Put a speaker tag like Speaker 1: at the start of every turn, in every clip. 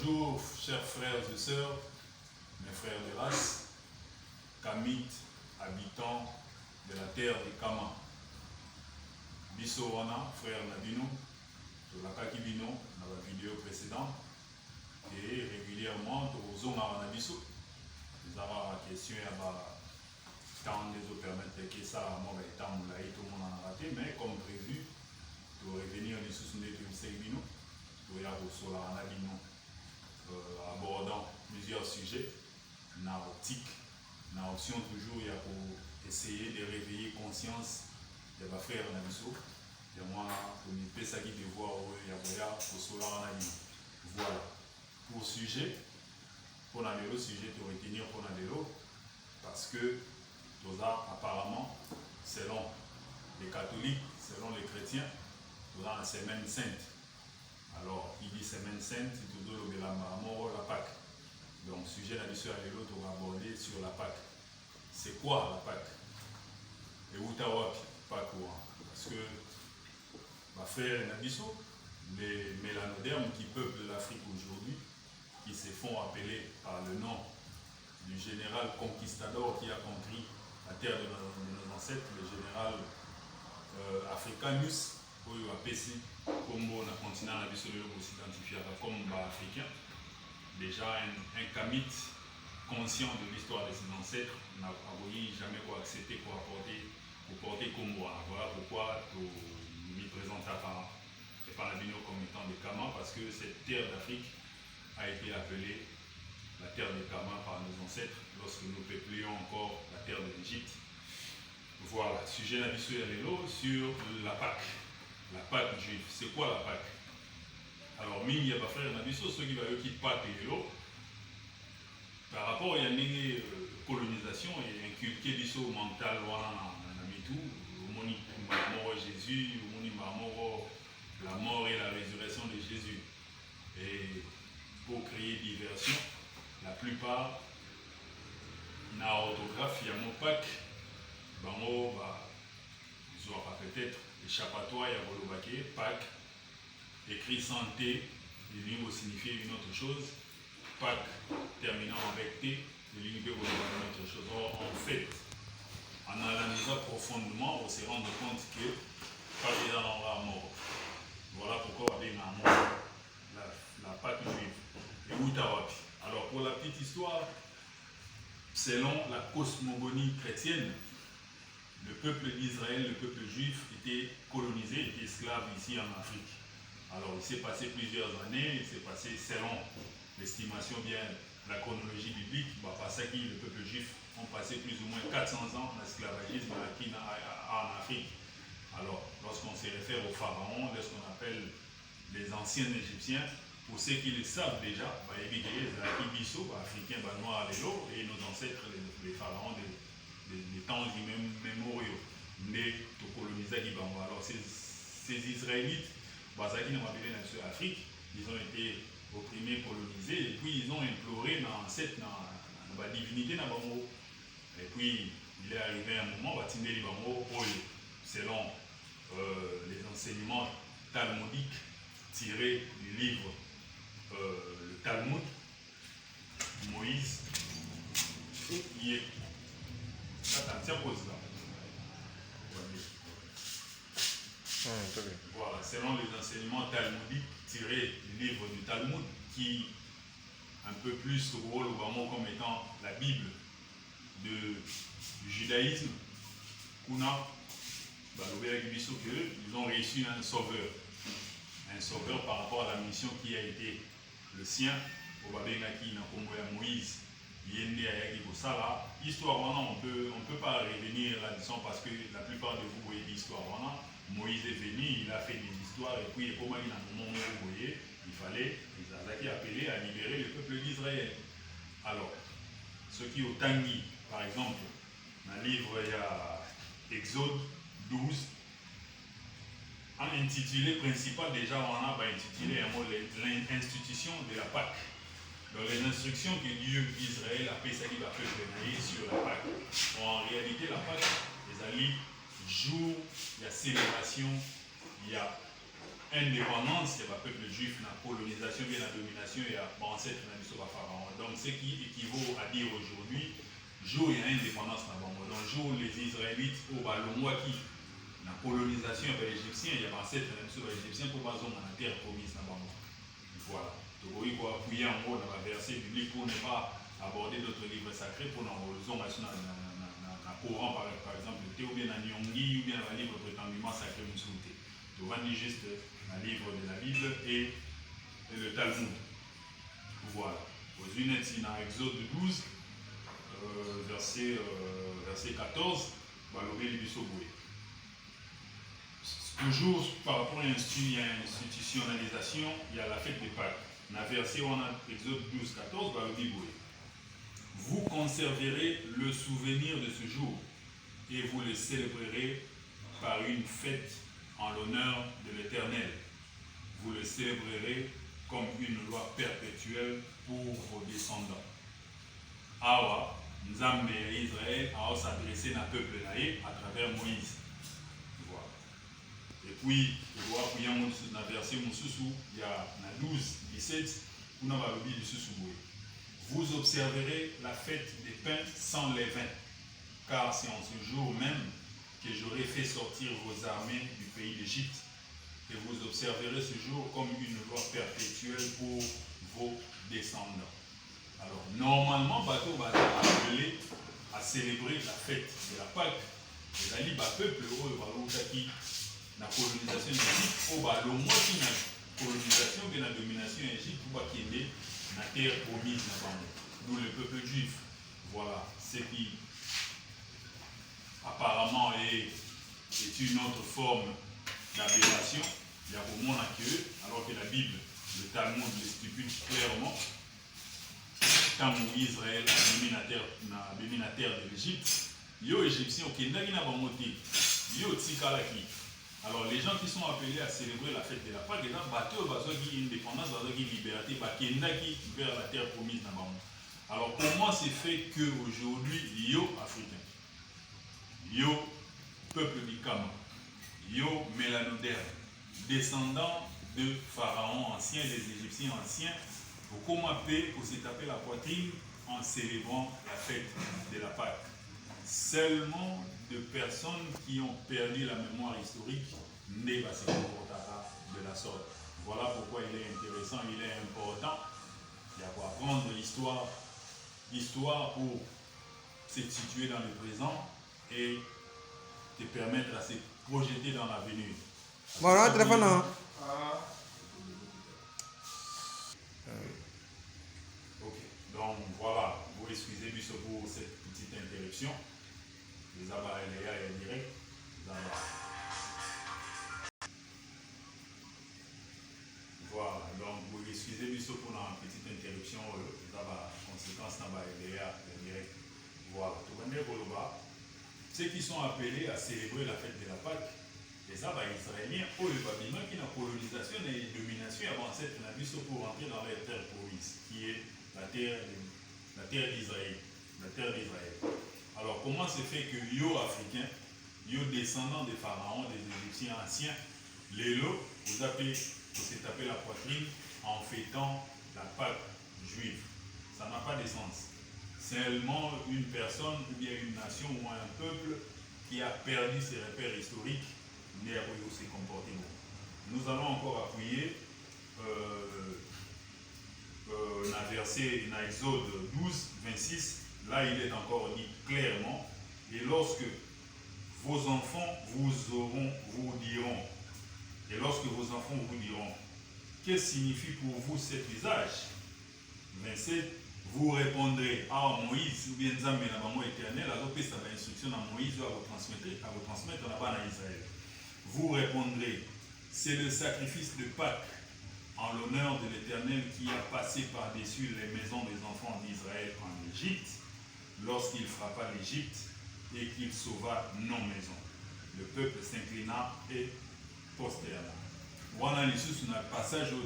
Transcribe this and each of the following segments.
Speaker 1: Bonjour, chers frères et sœurs, mes frères de race, Kamites, habitants de la terre de Kama. Biso wana, frère Nabino, de la Kakibino, dans la vidéo précédente, et régulièrement, aux hommes à Nabiso. Nous avons la question à tant des eaux permettent que ça, moi, étant moulaï, tout le monde en a raté, mais comme prévu, pour revenir en dessous de 5 minutes, pour y avoir sur la Nabino. Abordant plusieurs sujets, dans l'optique, dans l'option toujours, il y a pour essayer de réveiller conscience de ma frère Nabiso. Il y a moi, pour ne pas s'agir de voir où il y a pour cela en avis. Voilà. Pour sujet, pour le sujet de retenir pour l'annélo, parce que tout ça, apparemment, selon les catholiques, selon les chrétiens, tout ça, la semaine sainte. Alors, il dit semaine sainte, c'est tout le la mort, la Pâque. Donc, sujet là-dessus à l'autre, on va aborder sur la Pâque. C'est quoi la Pâque? Et où t'as Pâque? Parce que, ma frère Nabiso, les mélanodermes qui peuplent l'Afrique aujourd'hui, qui se font appeler par le nom du général conquistador qui a conquis la terre de nos ancêtres, le général Africanus, pour APC, comme on a continent à s'identifier comme africain. Déjà, un kamite conscient de l'histoire de ses ancêtres n'a jamais accepté pour porter Congo. Voilà pourquoi on m'y présente par la Bino comme étant de Kama, parce que cette terre d'Afrique a été appelée la terre de Kama par nos ancêtres lorsque nous peuplions encore la terre de l'Égypte. Voilà, sujet d'habitude sur la Pâque. La Pâque juive. C'est quoi la Pâque? Alors, il y a pas frère Nabiso, ceux qui vont quitter Pâque et l'eau. Par rapport à une colonisation et inculquer du saut mental, au moni mort Jésus, au moni mort la mort et la résurrection de Jésus. Et pour créer diversion, la plupart, dans l'orthographe, il y a mon Pâque, ils ont peut-être échappatoire, il y a Bolobake, Pâques, écrit santé, il va signifier une autre chose. Pâques terminant avec T, il va signifier une autre chose. Or, en fait, en analysant profondément, on se rend compte que Pâques est dans la mort. Voilà pourquoi on est dans la Pâque juive. Et Outawapi. Alors, pour la petite histoire, selon la cosmogonie chrétienne, le peuple d'Israël, le peuple juif, était colonisé, était esclave ici en Afrique. Alors il s'est passé plusieurs années, il s'est passé selon l'estimation bien la chronologie biblique, le peuple juif ont passé plus ou moins 400 ans d'esclavagisme en Afrique. Alors lorsqu'on se réfère aux pharaons, de ce qu'on appelle les anciens Égyptiens, pour ceux qui le savent déjà, les Africains, noirs et nos ancêtres, les pharaons des temps mémoriaux, nés au colonisé Gibango. Alors ces Israélites, basés dans l'Afrique, ils ont été opprimés, colonisés, et puis ils ont imploré dans la divinité. Et puis il est arrivé un moment, selon les enseignements talmudiques tirés du livre le Talmud, Moïse, y est. Voilà, selon les enseignements talmudiques tirés du livre du Talmud, qui un peu plus rôle comme étant la Bible du judaïsme, ils ont reçu un sauveur par rapport à la mission qui a été le sien au Babengaki à Moïse. Histoire, on ne peut pas revenir là-dessus parce que la plupart de vous voyez l'histoire. Moïse est venu, il a fait des histoires et puis comme il a un moment où vous voyez, il fallait, ils ont été appelés à libérer le peuple d'Israël. Alors, ce qui au Tanguy, par exemple, dans le livre, il y a Exode 12, intitulé principal, déjà on a intitulé l'institution de la Pâque. Donc les instructions que Dieu d'Israël a fait, ça qui va faire sur la Pâque. En réalité, la Pâque, les alliés, jour, il y a célébration, il y a indépendance, il y a le peuple juif, la colonisation, bien la domination, et ancêtre dans pharaon. Donc ce qui équivaut à dire aujourd'hui, jour il y a indépendance dans le monde. Donc jour les Israélites au ballon qui la colonisation avec les Égyptiens, il y a ancêtre dans les Égyptiens pour baser dans la terre promise dans le monde. Voilà. Donc il faut appuyer en gros dans la verset biblique pour ne pas aborder d'autres livres sacrés pour nous dans le Coran par exemple, ou bien dans Nyongi ou bien dans le livre prétendument sacré musulman. Donc on dit juste le livre de la Bible et le Talmud. Voilà. Aux unettes, dans Exode 12, verset 14, toujours par rapport à l'institutionnalisation, il y a la fête des Pâques. Dans le verset Exode 12, 14, vous conserverez le souvenir de ce jour et vous le célébrerez par une fête en l'honneur de l'Éternel. Vous le célébrerez comme une loi perpétuelle pour vos descendants. Awa, Nzambe et Israël a s'adressé à peuple à travers Moïse. Voilà. Et puis, il y a un verset il y a 12, 17, où on va le dire vous observerez la fête des pains sans levain, car c'est en ce jour même que j'aurai fait sortir vos armées du pays d'Égypte, et vous observerez ce jour comme une loi perpétuelle pour vos descendants. Alors, normalement, bateau va appelé à célébrer la fête de la Pâque. Et là, il y a un peuple qui la colonisation d'Égypte, au bas, le mois qui la colonisation de la domination d'Égypte, pour qu'il y ait la terre promise, nous le peuple juif. Voilà, ce qui apparemment est une autre forme d'aberration. Il y a au moins que, alors que la Bible, le Talmud le stipule clairement, quand Israël a dominé la terre de l'Égypte, les Égyptiens qui ont monté, alors les gens qui sont appelés à célébrer la fête de la Pâque, les gens battent une indépendance, une liberté, vers la terre promise. Alors comment c'est fait qu'aujourd'hui, yo Africains, yo peuple du Kama, yo mélanoderme, descendants de pharaons anciens, des Égyptiens anciens, comment pour se taper la poitrine en célébrant la fête de la Pâque. Seulement de personnes qui ont perdu la mémoire historique ne va se comporter de la sorte. Voilà pourquoi il est intéressant, il est important d'apprendre l'histoire pour se situer dans le présent et te permettre à se projeter dans l'avenir.
Speaker 2: Bon, téléphone.
Speaker 1: Ok, donc voilà, vous excusez pour cette petite interruption. Les abats et direct. Voilà, donc vous excusez pour la petite interruption, les abats conséquences et direct. Voilà, tout le monde. Ceux qui sont appelés à célébrer la fête de la Pâque, les abats israéliens, qui ont la colonisation et la domination avant cette pour rentrer dans leur terre promise, qui est la terre d'Israël. Alors comment c'est fait que yo Africains, yo descendants des pharaons, des Égyptiens anciens, les lots, vous s'est tapé la poitrine en fêtant la Pâque juive. Ça n'a pas de sens. Seulement une personne ou bien une nation ou un peuple qui a perdu ses repères historiques n'est pas se comporter. Nous allons encore appuyer dans verset dans Exode 12, 26. Là, il est encore dit clairement, et lorsque vos enfants vous diront, qu'est-ce que signifie pour vous cet usage? 27, vous répondrez à Moïse, ou bien Nzambe na bango éternel, alors que ça va instruction à Moïse à vous transmettre là-bas en Israël. Vous répondrez, c'est le sacrifice de Pâques en l'honneur de l'Éternel qui a passé par-dessus les maisons des enfants d'Israël en Égypte, lorsqu'il frappa l'Égypte et qu'il sauva nos maisons. Le peuple s'inclina et prosterna. Voilà les sous dans le passage où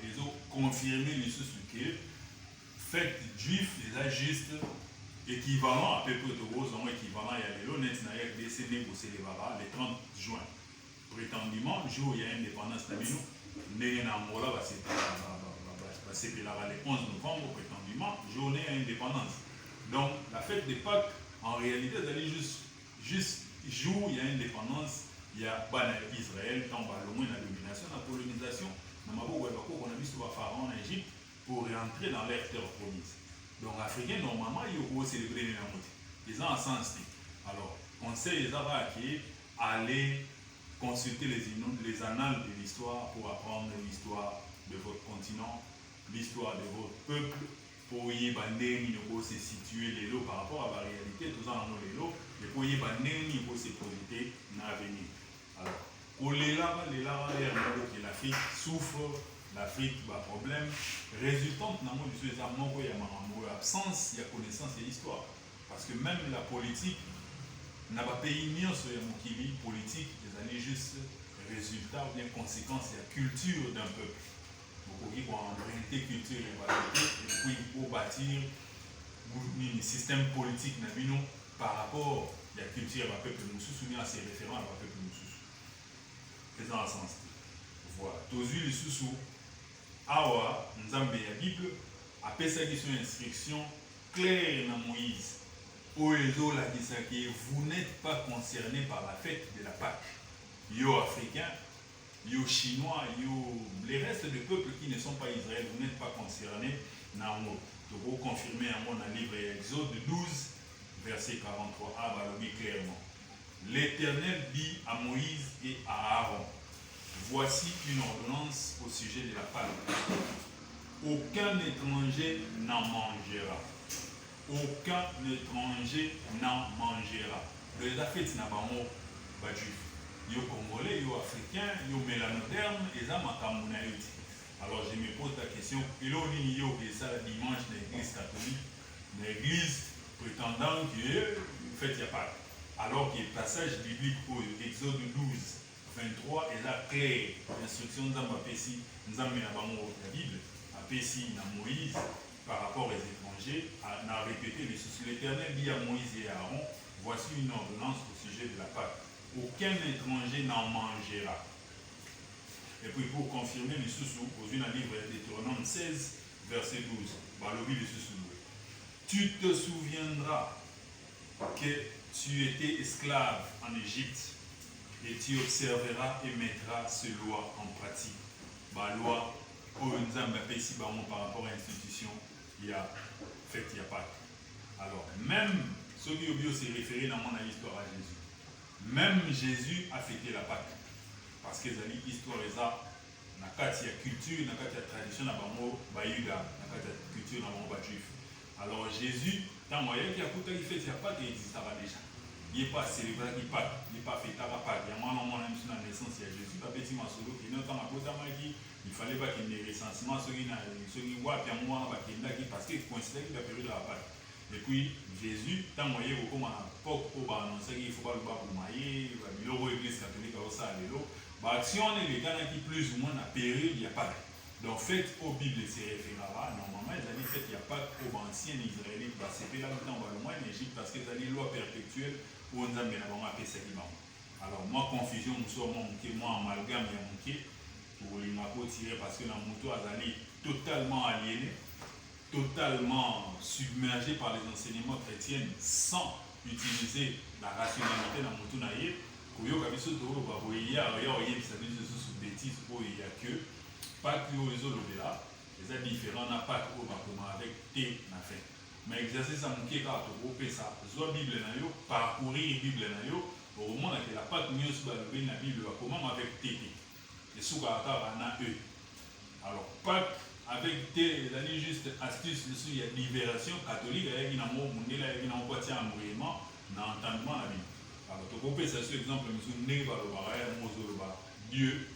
Speaker 1: ils ont confirmé les sous que fête juif les juste équivalent à peu près de gros équivalent à l'élo net décédé pour célébrer le 30 juin. Prétendu prétendument jour il y a indépendance na bino ndenge na Angola va le 11 novembre prétendument journée à indépendance. Donc la fête de Pâques en réalité d'aller juste jour il y a indépendance il y a Israël tant le moins la domination la colonisation na maboko ya bakoko na biso ba pharaon en Égypte pour rentrer dans leur terre promise. Donc africain normalement il faut célébrer les namote. Ils ont un sens. Alors conseil les avoir qui aller consulter les annales de l'histoire pour apprendre l'histoire de votre continent, l'histoire de votre peuple, pour y se situer les lots par rapport à la réalité, tout ça dans les lots, et pour y se projeter dans l'avenir. Alors, pour les là, que l'Afrique souffre, l'Afrique a problème, résultant de l'absence de connaissance et d'histoire. Parce que même la politique, n'a pas pays ni sur la politique, ils allaient juste résultat ou bien conséquence de la culture d'un peuple. Donc, on va orienter culture et puis pour bâtir un système politique par rapport à la culture du peuple nous soumis à ses référents à peuple nous c'est dans le sens. Voilà. Tous les sous awa nzambe ya Bible après ça qui sont instructions claires dans Moïse. Vous n'êtes pas concerné par la fête de la Pâque. Yo africains, yo chinois, les restes des peuples qui ne sont pas Israël, vous n'êtes pas concernés. Vous confirmez à mon livre Exode 12, verset 43a, clairement. L'Éternel dit à Moïse et à Aaron, voici une ordonnance au sujet de la Pâque. Aucun étranger n'en mangera. Aucun étranger n'en mangera. Les affaires n'a pas mot juif. Yo congolais, yo africain, yo mélanoderme, et ça m'a camouflé. Alors je me pose la question, et là on y a ça dimanche dans l'église catholique, l'église prétendant que fait il n'y a pas. Alors que le passage biblique au Exode 12, 23 est là clair. L'instruction de Zambapesi, nous avons la Bible, à Pessi, à Moïse, par rapport aux étrangers, on a répété les soucis. L'Éternel dit à Moïse et à Aaron, voici une ordonnance au sujet de la Pâque. Aucun étranger n'en mangera. Et puis pour confirmer les sous-sous, aux une livre de Deutéronome 16, verset 12, les sous-sous. Tu te souviendras que tu étais esclave en Égypte et tu observeras et mettras ces lois en pratique. La loi, par rapport à l'institution, il y a fait, il n'y a pas. Alors, même ceux qui ont se référé dans mon histoire à Jésus, même Jésus a fêté la Pâque. Parce que les histoires, il y a culture, il y a tradition, il y a culture, il y a juif. Alors, Jésus, tant qu'il y a fait la Pâque, il existera déjà. Il n'est pas célébré la Pâque, il n'est pas fêté la Pâque. Il y a un sur la naissance de Jésus, il fallait pas qu'il y ait des recensements, parce qu'il coïncidait avec la période de la Pâque. Et puis Jésus, tant qu'il y a comme un pop au annoncé qu'il faut pas le battre pour mailler, l'église catholique a aussi allé là. Action les gars qui plus ou moins la période il n'y a pas. Donc faites au Bible c'est référera. Normalement ils avaient fait il n'y a pas au ancien israélite. C'est là maintenant on va le moins en Égypte parce que c'est une loi perpétuelle où on a mis avant à ça qui va. Alors moi confusion nous sommes manqué, moi amalgame il y a manqué pour les macos tirer parce que la moto a allé totalement aliéné. Totalement submergé par les enseignements chrétiens sans utiliser la rationalité dans mon tournaïe. Pour y avoir il y a bêtises où il y a que pas que les autres là, les différents n'a pas avec T na fait. Mais exercer ça mon qui car tu ça, soit Bible na yo, parcourir Bible na yo, au moment que la Pâque mieux sur la Bible comment avec T. Et sous caractère na E. Alors Pâque avec des juste astuces dessus, il y a libération catholique, il y a un mot, il y a un poitiers en mouvement, dans l'entendement la Bible. Alors, tu peux faire ce exemple, Dieu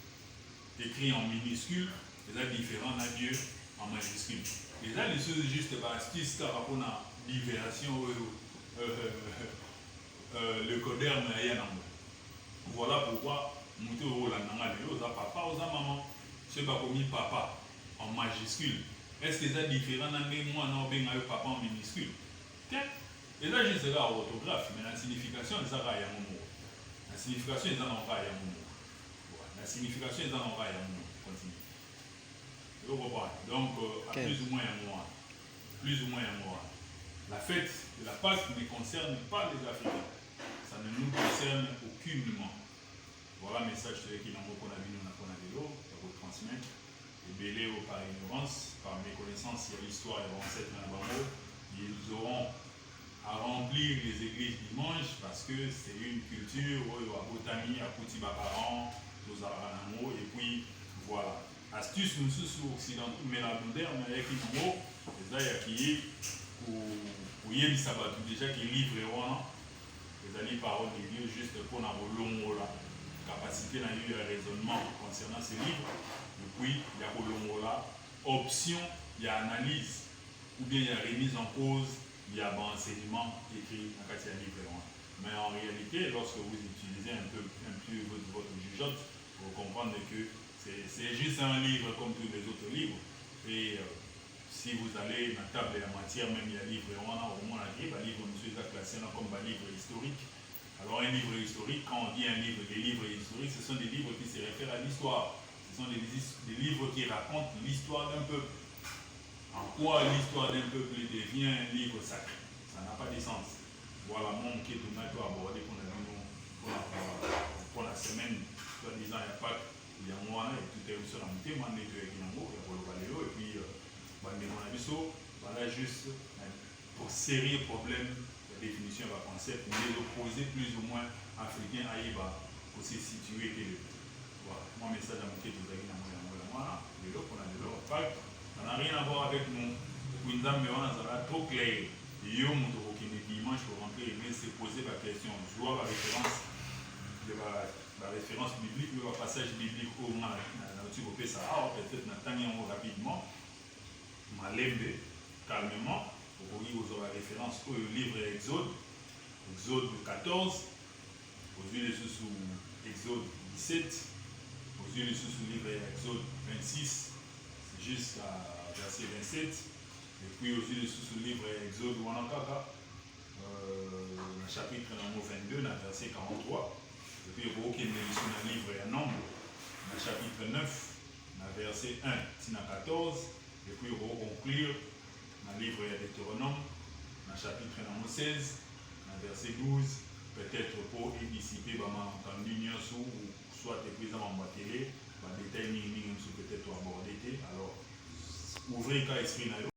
Speaker 1: écrit en minuscule, et là, différent à Dieu en majuscule. Et là, les choses juste astuces par rapport à la libération, le coderme, il y a un voilà pourquoi, nous avons papa, aux maman, je ne sais pas comment papa. En majuscule. Est-ce que c'est différent d'un moi non bien papa en minuscule? Tiens, et là je serai à orthographe, mais la signification est à mon mot. La signification est à mon mot. La signification est dans l'envers, continue. Vous comprenez? Donc, à plus ou moins un mois. Plus ou moins un mois. La fête de la Pâque ne concerne pas les Africains. Ça ne nous concerne aucunement. Voilà le message qui est dans qu'on a vu, nous, qu'on a vu l'eau, pour vous transmettre. Et belé par ignorance, par méconnaissance, il y a l'histoire des ancêtres dans le ils auront à remplir les églises dimanche parce que c'est une culture où il y a Botami, à Koutibaparan, aux Aranamo, et puis voilà. Astuce, nous sommes occidentaux, mais la moderne, il y a qui mot, il y a qui pour y aller sabat, déjà qui livre, les alliés paroles de Dieu juste pour avoir la capacité d'un raisonnement concernant ces livres. Et puis, il y a là, option, il y a analyse, ou bien il y a remise en cause, il y a un enseignement écrit dans le livre. Mais en réalité, lorsque vous utilisez un peu votre jugeote, vous comprenez que c'est juste un livre comme tous les autres livres. Et si vous allez dans la table de la matière, même il y a un livre, au moins un livre, monsieur a classé comme un livre historique. Alors un livre historique, quand on dit des livres historiques, ce sont des livres qui se réfèrent à l'histoire. Ce sont des livres qui racontent l'histoire d'un peuple. En quoi l'histoire d'un peuple devient un livre sacré? Ça n'a pas de sens. Voilà mon qui est tout abordé pour la semaine, soi-disant, il n'y a pas il y a moi et tout est sur la montée, moi, et puis, voilà juste pour sérieux problème de définition de concept, mais l'opposé plus ou moins africain à Iba, pour se situer. Voilà, mon message à mon qui est tout à l'heure, ça n'a rien à voir avec nous. Une dame me rend trop clair. Yo, mon dimanche pour rentrer, mais se poser la question. Je vois la référence de la référence biblique, le passage biblique au moins ça peut-être rapidement, malembe, calmement, pour vous la référence au livre Exode 14, aux yeux sous Exode 17, aux yeux sous livre Exode 26, jusqu'à verset 27, et puis aux yeux sous livre Exode Wanakaka, chapitre 22, verset 43. Et puis, il y a un livre et un nombre, dans le chapitre 9, dans le verset 1, 14, et puis il va conclure dans le livre de Deutéronome, dans le chapitre 16, dans le verset 12, peut-être pour dissiper le malentendu, soit les présents en télé, les détails peut-être aborder. Alors, ouvrez le cas esprit.